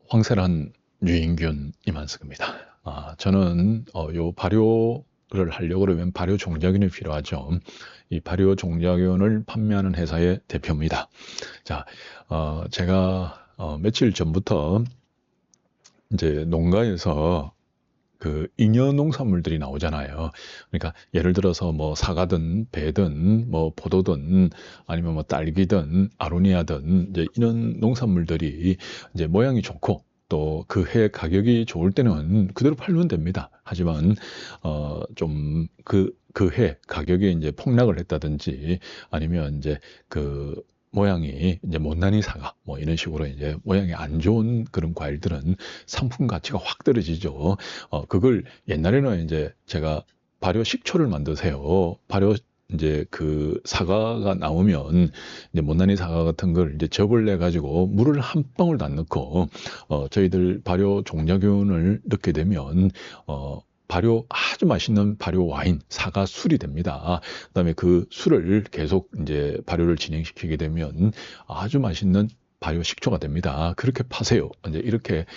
황세란 유인균 이만석입니다. 저는 요 발효를 하려고 그러면 발효 종자균이 필요하죠. 이 발효 종자균을 판매하는 회사의 대표입니다. 자, 제가 며칠 전부터 이제 농가에서 그 잉여 농산물들이 나오잖아요. 그러니까 예를 들어서 뭐 사과든 배든 뭐 포도든 아니면 뭐 딸기든 아로니아든 이제 이런 농산물들이 이제 모양이 좋고 또 그 해 가격이 좋을 때는 그대로 팔면 됩니다. 하지만 좀 그 해 가격이 이제 폭락을 했다든지 아니면 이제 그 모양이 이제 못난이 사과 뭐 이런 식으로 이제 모양이 안 좋은 그런 과일들은 상품 가치가 확 떨어지죠. 그걸 옛날에는 이제 제가 발효 식초를 만드세요. 발효 이제 그 사과가 나오면 이제 못난이 사과 같은 걸 이제 즙을 내 가지고 물을 한 방울도 안 넣고 저희들 발효 종자균을 넣게 되면 발효 아주 맛있는 발효 와인 사과 술이 됩니다. 그다음에 그 술을 계속 이제 발효를 진행시키게 되면 아주 맛있는 발효 식초가 됩니다. 그렇게 파세요. 이제 이렇게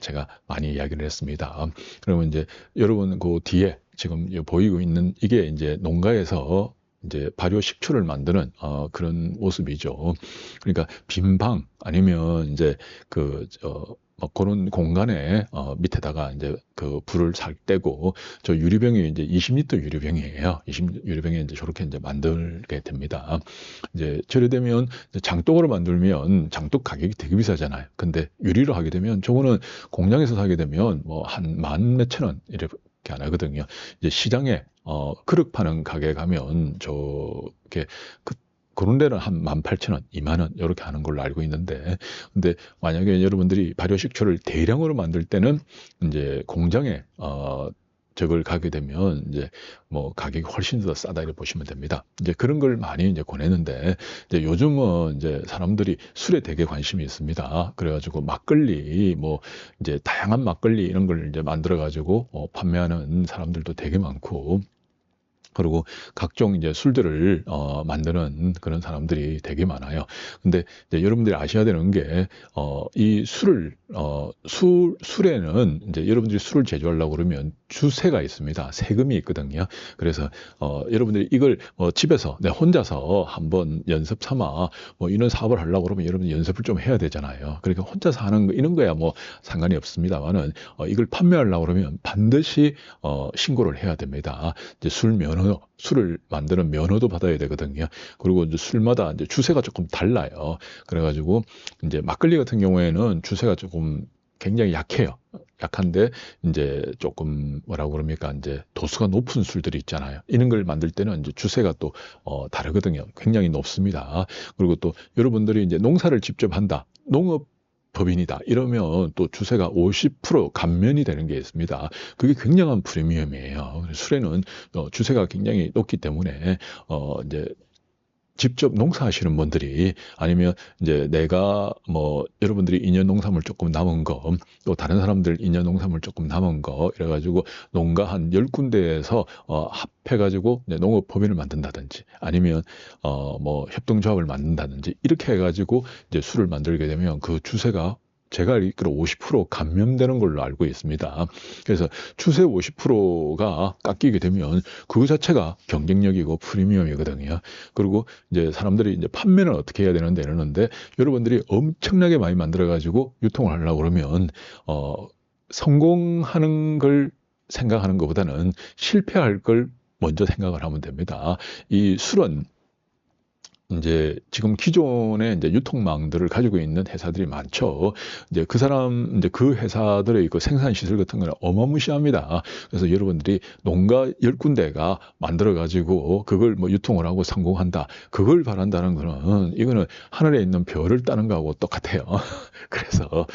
제가 많이 이야기를 했습니다. 그러면 이제 여러분 그 뒤에 지금 보이고 있는 이게 이제 농가에서 이제 발효 식초를 만드는 그런 모습이죠. 그러니까 빈방 아니면 이제 뭐 그런 공간에 밑에다가 이제 그 불을 살 떼고 저 유리병이 이제 20리터 유리병이에요. 20 유리병에 이제 저렇게 이제 만들게 됩니다. 이제 저래 되면 이제 장독으로 만들면 장독 가격이 되게 비싸잖아요. 근데 유리로 하게 되면 저거는 공장에서 사게 되면 뭐 한 만 몇천 원 이렇게 안 하거든요. 이제 시장에 그릇 파는 가게 가면 저게 그런 데는 한 18,000원, 2만 원 이렇게 하는 걸로 알고 있는데 근데 만약에 여러분들이 발효 식초를 대량으로 만들 때는 이제 공장에 저걸 가게 되면 이제 뭐 가격이 훨씬 더 싸다 이렇게 보시면 됩니다. 이제 그런 걸 많이 이제 권했는데 이제 요즘은 이제 사람들이 술에 되게 관심이 있습니다. 그래가지고 막걸리 뭐 이제 다양한 막걸리 이런 걸 이제 만들어 가지고 판매하는 사람들도 되게 많고 그리고 각종 이제 술들을 만드는 그런 사람들이 되게 많아요. 근데 이제 여러분들이 아셔야 되는 게 이 술에는 이제 여러분들이 술을 제조하려고 그러면 주세가 있습니다. 세금이 있거든요. 그래서 여러분들이 이걸 집에서 내 혼자서 한번 연습 삼아 뭐 이런 사업을 하려고 그러면 여러분 연습을 좀 해야 되잖아요. 그러니까 혼자서 하는 거 이런 거야 뭐 상관이 없습니다만은 이걸 판매하려고 그러면 반드시 신고를 해야 됩니다. 이제 술 면허, 술을 만드는 면허도 받아야 되거든요. 그리고 이제 술마다 이제 주세가 조금 달라요. 그래가지고 이제 막걸리 같은 경우에는 주세가 조금 굉장히 약해요. 약한데 이제 조금 뭐라고 그럽니까 이제 도수가 높은 술들이 있잖아요. 이런 걸 만들 때는 이제 주세가 또 다르거든요. 굉장히 높습니다. 그리고 또 여러분들이 이제 농사를 직접 한다. 농업 법인이다. 이러면 또 주세가 50% 감면이 되는 게 있습니다. 그게 굉장한 프리미엄이에요. 술에는 주세가 굉장히 높기 때문에 이제 직접 농사하시는 분들이 아니면 이제 내가 뭐 여러분들이 인연 농산물 조금 남은 거 또 다른 사람들 인연 농산물 조금 남은 거 이래가지고 농가 한 10군데에서 합해가지고 이제 농업법인을 만든다든지 아니면 뭐 협동조합을 만든다든지 이렇게 해가지고 이제 술을 만들게 되면 그 주세가 제가 알기로 50% 감면되는 걸로 알고 있습니다. 그래서 추세 50%가 깎이게 되면 그거 자체가 경쟁력이고 프리미엄이거든요. 그리고 이제 사람들이 이제 판매는 어떻게 해야 되는데 이러는데 여러분들이 엄청나게 많이 만들어 가지고 유통을 하려고 그러면 성공하는 걸 생각하는 것보다는 실패할 걸 먼저 생각을 하면 됩니다. 이 술은 이제 지금 기존의 이제 유통망들을 가지고 있는 회사들이 많죠. 이제 이제 그 회사들의 그 생산 시설 같은 거는 어마무시합니다. 그래서 여러분들이 농가 10군데가 만들어 가지고 그걸 뭐 유통을 하고 성공한다. 그걸 바란다는 거는 이거는 하늘에 있는 별을 따는 거하고 똑같아요. 그래서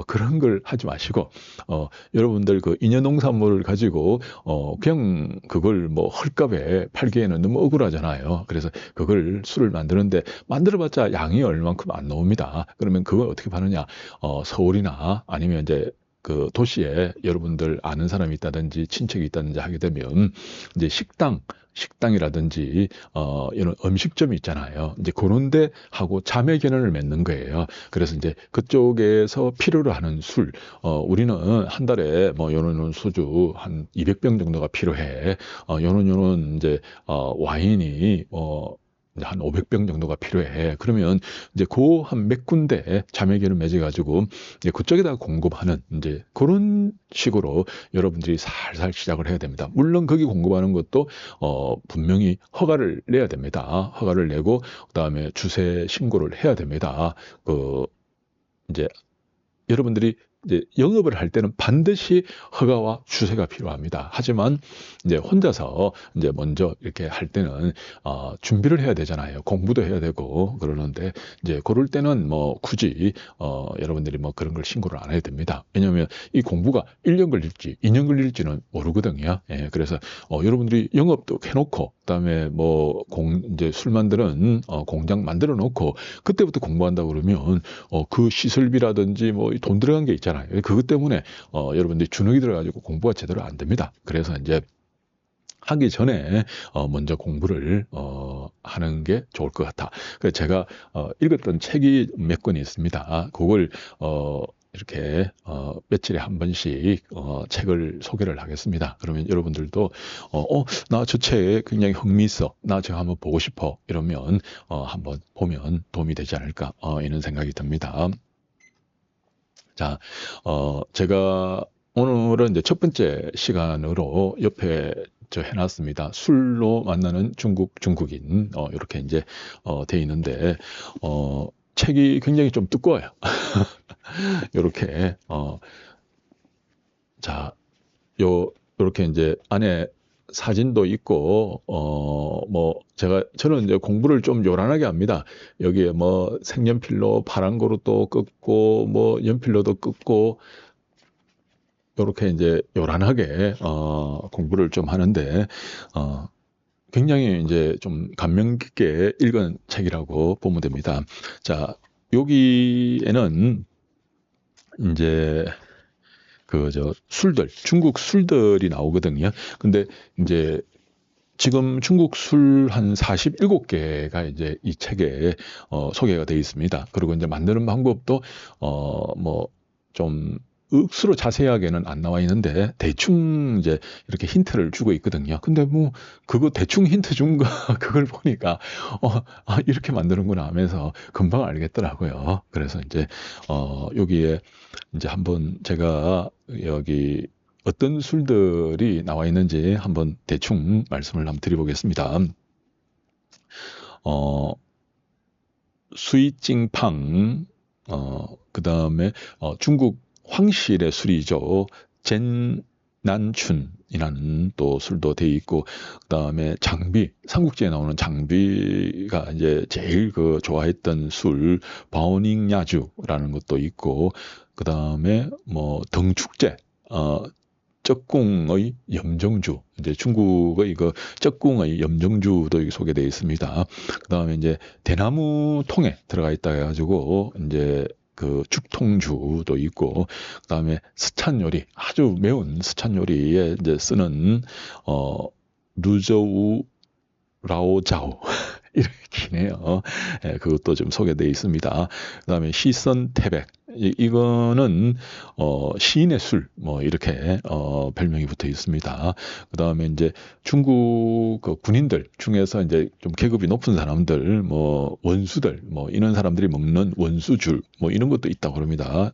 그런 걸 하지 마시고 여러분들 그 인연농산물을 가지고 그냥 그걸 뭐 헐값에 팔기에는 너무 억울하잖아요. 그래서 그걸 술을 만드는데 만들어봤자 양이 얼만큼 안 나옵니다. 그러면 그걸 어떻게 파느냐? 서울이나 아니면 이제 그 도시에 여러분들 아는 사람이 있다든지 친척이 있다든지 하게 되면 이제 식당이라든지 이런 음식점이 있잖아요. 이제 그런데 하고 자매 결연을 맺는 거예요. 그래서 이제 그쪽에서 필요로 하는 술, 우리는 한 달에 뭐 요런 소주 한 200병 정도가 필요해. 요런 이제 와인이 이제 한 500병 정도가 필요해. 그러면 이제 그 한 몇 군데 자매기를 맺어가지고 이제 그쪽에다가 공급하는 이제 그런 식으로 여러분들이 살살 시작을 해야 됩니다. 물론 거기 공급하는 것도 분명히 허가를 내야 됩니다. 허가를 내고 그다음에 주세 신고를 해야 됩니다. 그 이제 여러분들이 이제 영업을 할 때는 반드시 허가와 주세가 필요합니다. 하지만 이제 혼자서 이제 먼저 이렇게 할 때는 준비를 해야 되잖아요. 공부도 해야 되고 그러는데 이제 그럴 때는 뭐 굳이 여러분들이 뭐 그런 걸 신고를 안 해야 됩니다. 왜냐하면 이 공부가 1년 걸릴지 2년 걸릴지는 모르거든요. 예, 그래서 여러분들이 영업도 해놓고 그다음에 뭐 이제 술 만드는 공장 만들어 놓고 그때부터 공부한다 그러면 그 시설비라든지 뭐 돈 들어간 게 있잖아요. 그것 때문에 여러분들이 주눅이 들어가지고 공부가 제대로 안 됩니다. 그래서 이제 하기 전에 먼저 공부를 하는 게 좋을 것 같아. 그래서 제가 읽었던 책이 몇 권이 있습니다. 그걸 이렇게 며칠에 한 번씩 책을 소개를 하겠습니다. 그러면 여러분들도 나 저 책 굉장히 흥미있어. 나 저거 한번 보고 싶어. 이러면 한번 보면 도움이 되지 않을까 이런 생각이 듭니다. 자, 제가 오늘은 이제 첫 번째 시간으로 옆에 저 해놨습니다. 술로 만나는 중국인 이렇게 이제 돼 있는데 책이 굉장히 좀 두꺼워요. 이렇게 자, 요렇게 이제 안에 사진도 있고 뭐 저는 이제 공부를 좀 요란하게 합니다. 여기에 뭐 색연필로 파란 거로도 긋고 뭐 연필로도 긋고 요렇게 이제 요란하게 공부를 좀 하는데 굉장히 이제 좀 감명 깊게 읽은 책이라고 보면 됩니다. 자, 여기에는 이제 중국 술들이 나오거든요. 근데 이제 지금 중국 술 한 47개가 이제 이 책에 소개가 되어 있습니다. 그리고 이제 만드는 방법도 뭐 좀 억수로 자세하게는 안 나와 있는데 대충 이제 이렇게 힌트를 주고 있거든요. 근데 뭐 그거 대충 힌트 준 거 그걸 보니까 이렇게 만드는구나 하면서 금방 알겠더라고요. 그래서 이제 여기에 이제 한번 제가 여기 어떤 술들이 나와 있는지 한번 대충 말씀을 한번 드려보겠습니다. 수이찡팡, 그 다음에 중국 황실의 술이죠. 젠난춘이라는 또 술도 돼 있고, 그 다음에 장비, 삼국지에 나오는 장비가 이제 제일 좋아했던 술, 바오닝야주라는 것도 있고, 그 다음에 뭐 등축제, 쩍궁의 염정주, 이제 중국의 쩍궁의 염정주도 소개되어 있습니다. 그 다음에 이제 대나무 통에 들어가 있다 해가지고 이제 죽통주도 있고, 그 다음에 스찬 요리, 아주 매운 스찬 요리에 이제 쓰는 루저우 라오자오 이렇게 기네요. 그것도 좀 소개되어 있습니다. 그 다음에 시선 태백, 이거는 시인의 술, 뭐 이렇게 별명이 붙어 있습니다. 그 다음에 이제 중국 군인들 중에서 이제 좀 계급이 높은 사람들, 뭐 원수들, 뭐 이런 사람들이 먹는 원수줄, 뭐 이런 것도 있다고 합니다.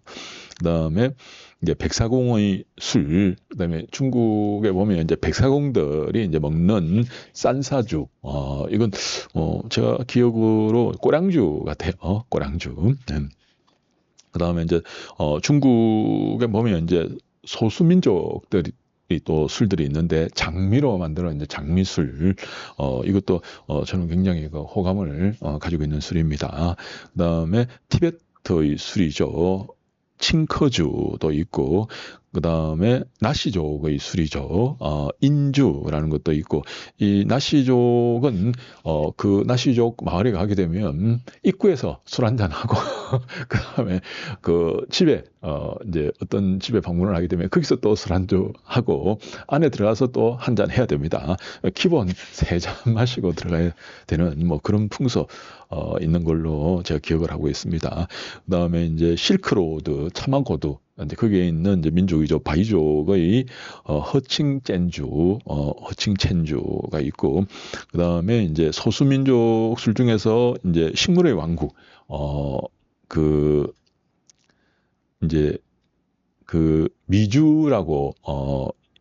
그 다음에 이제 백사공의 술, 그다음에 중국에 보면 이제 백사공들이 이제 먹는 싼사주, 이건 제가 기억으로 꼬량주 같아요. 꼬량주. 그다음에 이제 중국에 보면 이제 소수민족들이 또 술들이 있는데 장미로 만드는 이제 장미술, 이것도 저는 굉장히 호감을 가지고 있는 술입니다. 그다음에 티베트의 술이죠. 칭커주도 있고, 그다음에 나시족의 술이죠. 인주라는 것도 있고, 이 나시족은 그 나시족 마을에 가게 되면 입구에서 술 한잔 하고 그다음에 그 집에 이제 어떤 집에 방문을 하게 되면 거기서 또 술 한잔 하고 안에 들어가서 또 한잔 해야 됩니다. 기본 3잔 마시고 들어가야 되는 뭐 그런 풍속 있는 걸로 제가 기억을 하고 있습니다. 그다음에 이제 실크로드 차마고도 이제 거기에 있는 이제 민족이죠. 바이족의 허칭첸주가 있고, 그다음에 이제 소수민족 술 중에서 이제 식물의 왕국 그 이제 그 미주라고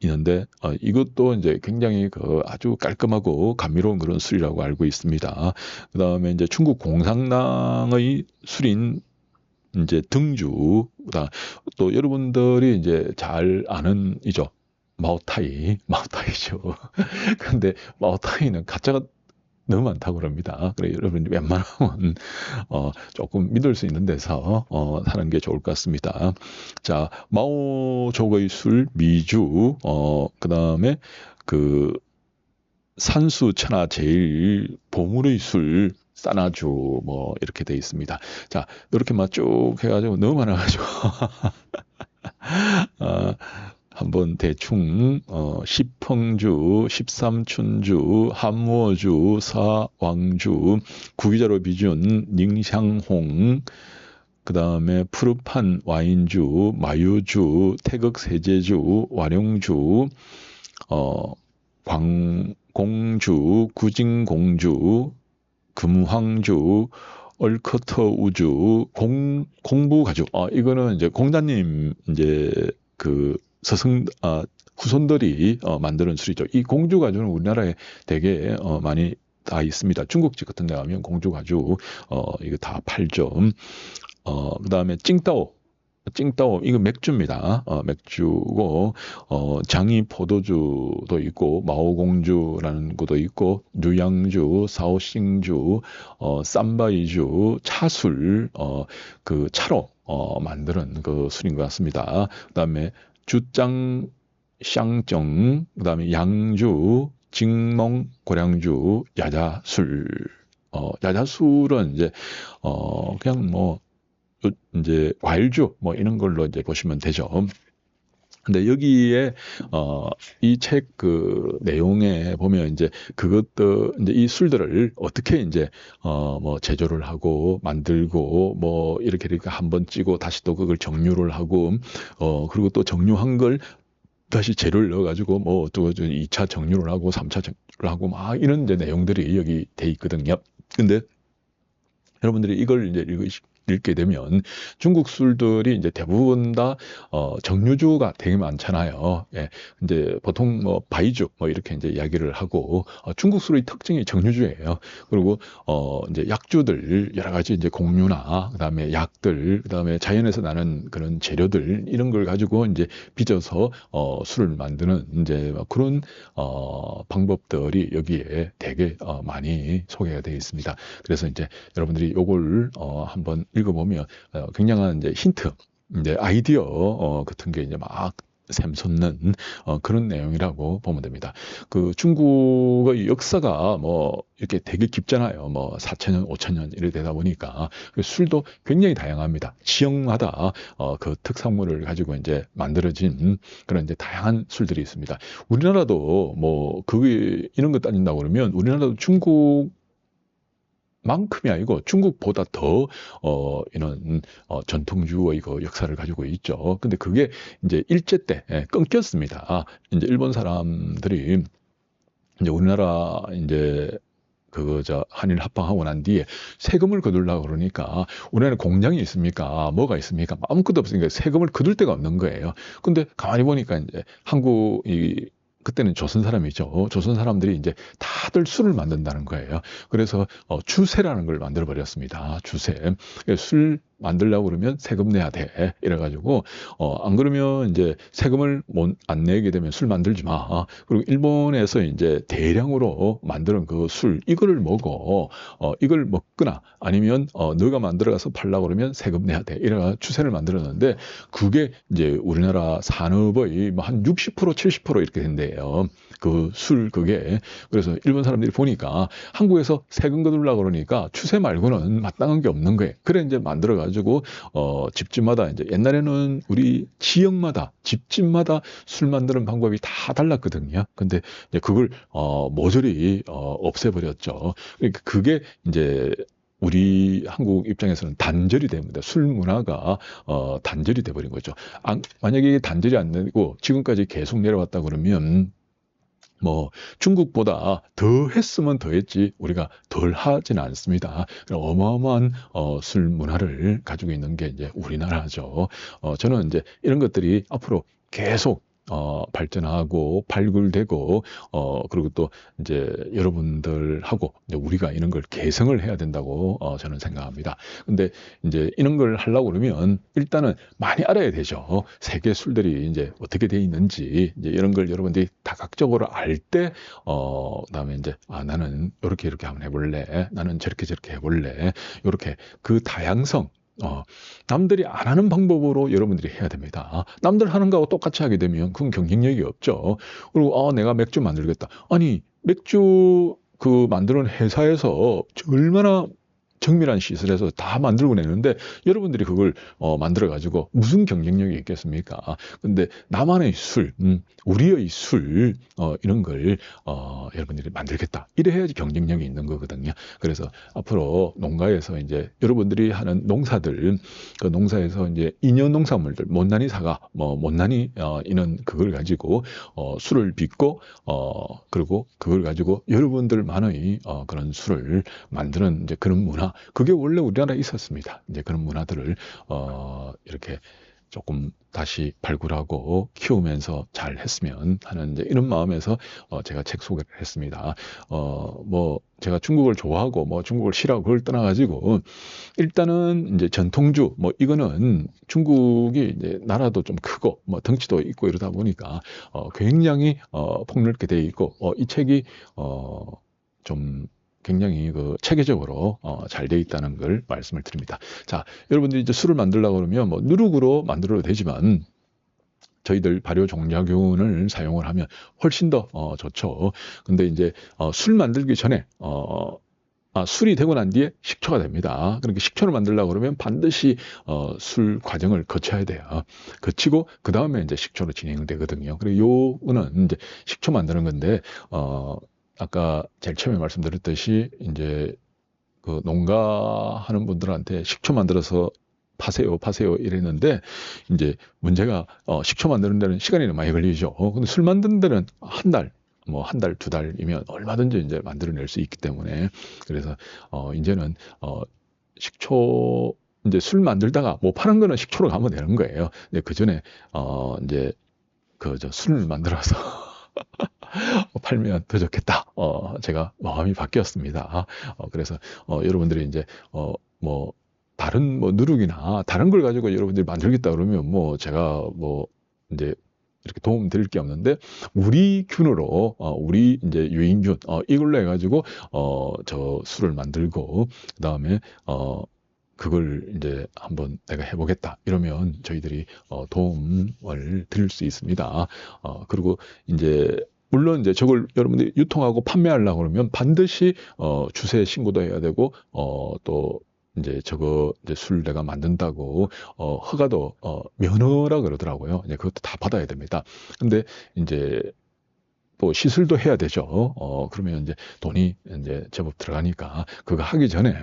있는데 이것도 이제 굉장히 그 아주 깔끔하고 감미로운 그런 술이라고 알고 있습니다. 그다음에 이제 중국 공산당의 술인 이제 등주, 또 여러분들이 이제 잘 아는 이죠. 마오타이죠. 근데 마오타이는 가짜가 너무 많다고 그럽니다. 그래 여러분 웬만하면 조금 믿을 수 있는 데서 사는 게 좋을 것 같습니다. 자, 마오족의 술 미주, 그다음에 그 산수 천하 제일 보물의 술 싸나주 뭐 이렇게 돼 있습니다. 자, 이렇게 막 쭉 해가지고 너무 많아가지고 한번 대충 십펑주, 십삼춘주, 함무어주, 사왕주, 구기자로 비준, 닝샹홍, 그 다음에 푸르판 와인주, 마유주, 태극세제주, 와룡주, 광공주, 구진공주, 금황주, 얼커터 우주, 공부가주. 이거는 이제 공자님 이제 그 후손들이 만드는 술이죠. 이 공주가주는 우리나라에 되게 많이 다 있습니다. 중국집 같은 데 가면 공주가주 이거 다 팔죠. 그다음에 찡따오 이거 맥주입니다. 맥주고 장이 포도주도 있고 마오공주라는 것도 있고 뉴양주, 사오싱주, 쌈바이주, 차술 그 차로 만드는 그 술인 것 같습니다. 그다음에 주장 샹정, 그다음에 양주, 징몽, 고량주, 야자술. 야자술은 이제 그냥 뭐 이제 과일주 뭐 이런 걸로 이제 보시면 되죠. 근데 여기에 이 책 그 내용에 보면 이제 그것도 이제 이 술들을 어떻게 이제 뭐 제조를 하고 만들고 뭐 이렇게 한번 찌고 다시 또 그걸 정류를 하고 그리고 또 정류한 걸 다시 재료를 넣어가지고 뭐 또 2차 정류를 하고 3차 정류를 하고 막 이런 이제 내용들이 여기 돼 있거든요. 근데 여러분들이 이걸 이제 읽게 되면 중국 술들이 이제 대부분 다 정류주가 되게 많잖아요. 예. 이제 보통 뭐 바이주 뭐 이렇게 이제 이야기를 하고 중국 술의 특징이 정류주예요. 그리고 이제 약주들 여러 가지 이제 공유나 그다음에 약들 그다음에 자연에서 나는 그런 재료들 이런 걸 가지고 이제 빚어서 술을 만드는 이제 그런 방법들이 여기에 되게 많이 소개가 되어 있습니다. 그래서 이제 여러분들이 요걸 한번 읽어보면 굉장한 이제 힌트, 이제 아이디어 같은 게 이제 막 샘솟는 그런 내용이라고 보면 됩니다. 그 중국의 역사가 뭐 이렇게 되게 깊잖아요. 뭐 4,000년, 5,000년 이렇게 되다 보니까 술도 굉장히 다양합니다. 지역마다 그 특산물을 가지고 이제 만들어진 그런 이제 다양한 술들이 있습니다. 우리나라도 뭐 그게 이런 거 따진다고 그러면 우리나라도 중국 만큼이 아니고 중국보다 더 이런 전통주의 그 역사를 가지고 있죠. 근데 그게 이제 일제 때 끊겼습니다. 이제 일본 사람들이 이제 우리나라 이제 한일 합방하고 난 뒤에 세금을 거두려고 그러니까 우리나라에 공장이 있습니까? 뭐가 있습니까? 아무것도 없으니까 세금을 거둘 데가 없는 거예요. 근데 가만히 보니까 이제 한국이 그때는 조선 사람이죠. 조선 사람들이 이제 다들 술을 만든다는 거예요. 그래서 주세라는 걸 만들어 버렸습니다. 주세. 술 만들려고 그러면 세금 내야 돼. 이래가지고, 안 그러면 이제 세금을 안 내게 되면 술 만들지 마. 그리고 일본에서 이제 대량으로 만드는 그 술, 이거를 먹어. 이걸 먹거나 아니면, 너가 만들어가서 팔려고 그러면 세금 내야 돼. 이래가 추세를 만들었는데, 그게 이제 우리나라 산업의 뭐 한 60%, 70% 이렇게 된대요. 그 술, 그게. 그래서 일본 사람들이 보니까 한국에서 세금 거두려고 그러니까 추세 말고는 마땅한 게 없는 거예요. 그래 이제 만들어가지고, 집집마다 이제 옛날에는 우리 지역마다, 집집마다 술 만드는 방법이 다 달랐거든요. 근데 이제 그걸, 모조리, 없애버렸죠. 그러니까 그게 이제 우리 한국 입장에서는 단절이 됩니다. 술 문화가 단절이 돼버린 거죠. 만약에 단절이 안 되고 지금까지 계속 내려왔다 그러면 뭐 중국보다 더 했으면 더 했지 우리가 덜 하지는 않습니다. 어마어마한 술 문화를 가지고 있는 게 이제 우리나라죠. 저는 이제 이런 것들이 앞으로 계속 발전하고 발굴되고 그리고 또 이제 여러분들하고 이제 우리가 이런 걸 개성을 해야 된다고 저는 생각합니다. 근데 이제 이런 걸 하려고 그러면 일단은 많이 알아야 되죠. 세계 술들이 이제 어떻게 돼 있는지 이제 이런 걸 여러분들이 다각적으로 알 때 그다음에 이제 나는 이렇게 이렇게 한번 해볼래. 나는 저렇게 저렇게 해볼래. 이렇게 그 다양성 남들이 안 하는 방법으로 여러분들이 해야 됩니다. 남들 하는 거하고 똑같이 하게 되면 그건 경쟁력이 없죠. 그리고 내가 맥주 만들겠다. 아니 맥주 그 만드는 회사에서 얼마나 정밀한 시설에서 다 만들고 내는데 여러분들이 그걸 만들어 가지고 무슨 경쟁력이 있겠습니까? 근데 나만의 술, 우리의 술 이런 걸 여러분들이 만들겠다. 이래 해야지 경쟁력이 있는 거거든요. 그래서 앞으로 농가에서 이제 여러분들이 하는 농사들 그 농사에서 이제 인연 농산물들 못난이 사과, 뭐 못난이 이런 그걸 가지고 술을 빚고 그리고 그걸 가지고 여러분들만의 그런 술을 만드는 이제 그런 문화. 그게 원래 우리나라에 있었습니다. 이제 그런 문화들을 이렇게 조금 다시 발굴하고 키우면서 잘 했으면 하는 이제 이런 마음에서 제가 책 소개를 했습니다. 뭐 제가 중국을 좋아하고 뭐 중국을 싫어하고 그걸 떠나가지고 일단은 이제 전통주 뭐 이거는 중국이 이제 나라도 좀 크고 뭐 덩치도 있고 이러다 보니까 굉장히 폭넓게 돼 있고 이 책이 좀 굉장히 그 체계적으로 잘 돼 있다는 걸 말씀을 드립니다. 자, 여러분들이 이제 술을 만들려고 그러면 뭐 누룩으로 만들어도 되지만 저희들 발효 종자균을 사용을 하면 훨씬 더 좋죠. 근데 이제 술 만들기 전에 술이 되고 난 뒤에 식초가 됩니다. 그러니까 식초를 만들려고 그러면 반드시 술 과정을 거쳐야 돼요. 거치고 그 다음에 이제 식초로 진행되거든요. 그리고 요거는 이제 식초 만드는 건데 아까 제일 처음에 말씀드렸듯이 이제 그 농가하는 분들한테 식초 만들어서 파세요 이랬는데 이제 문제가 식초 만드는 데는 시간이 많이 걸리죠. 근데 술 만드는 데는 한 달, 뭐 한 달, 두 달이면 얼마든지 이제 만들어낼 수 있기 때문에 그래서 이제는 식초 이제 술 만들다가 못 파는 거는 식초로 가면 되는 거예요. 근데 그 전에 이제 그 술을 만들어서 팔면 더 좋겠다. 제가 마음이 바뀌었습니다. 그래서 여러분들이 이제 뭐 다른 뭐 누룩이나 다른 걸 가지고 여러분들이 만들겠다 그러면 뭐 제가 뭐 이제 이렇게 도움 드릴 게 없는데 우리 균으로 우리 이제 유인균 이걸로 해가지고 저 술을 만들고 그다음에 그걸 이제 한번 내가 해보겠다 이러면 저희들이 도움을 드릴 수 있습니다. 그리고 이제 물론 이제 저걸 여러분들이 유통하고 판매하려고 그러면 반드시 주세 신고도 해야 되고 또 이제 저거 이제 술 내가 만든다고 허가도 면허라 그러더라고요. 이제 그것도 다 받아야 됩니다. 근데 이제 또 시술도 해야 되죠. 그러면 이제 돈이 이제 제법 들어가니까 그거 하기 전에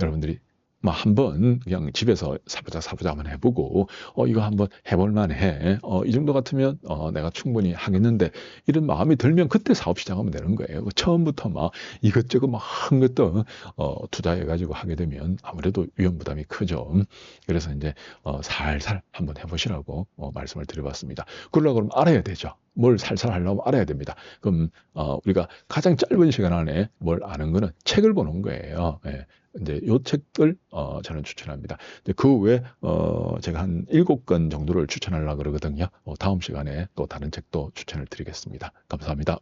여러분들이 막 한번 그냥 집에서 사보자 한번 해보고 이거 한번 해볼 만해. 이 정도 같으면 내가 충분히 하겠는데 이런 마음이 들면 그때 사업 시작하면 되는 거예요. 처음부터 막 이것저것 막 한 것도 투자해가지고 하게 되면 아무래도 위험 부담이 크죠. 그래서 이제 살살 한번 해보시라고 말씀을 드려봤습니다. 그러려고 그러면 알아야 되죠. 뭘 살살 하려면 알아야 됩니다. 그럼 우리가 가장 짧은 시간 안에 뭘 아는 거는 책을 보는 거예요. 예. 이제 요 책들 저는 추천합니다. 그 외에 제가 한 7권 정도를 추천하려고 그러거든요. 다음 시간에 또 다른 책도 추천을 드리겠습니다. 감사합니다.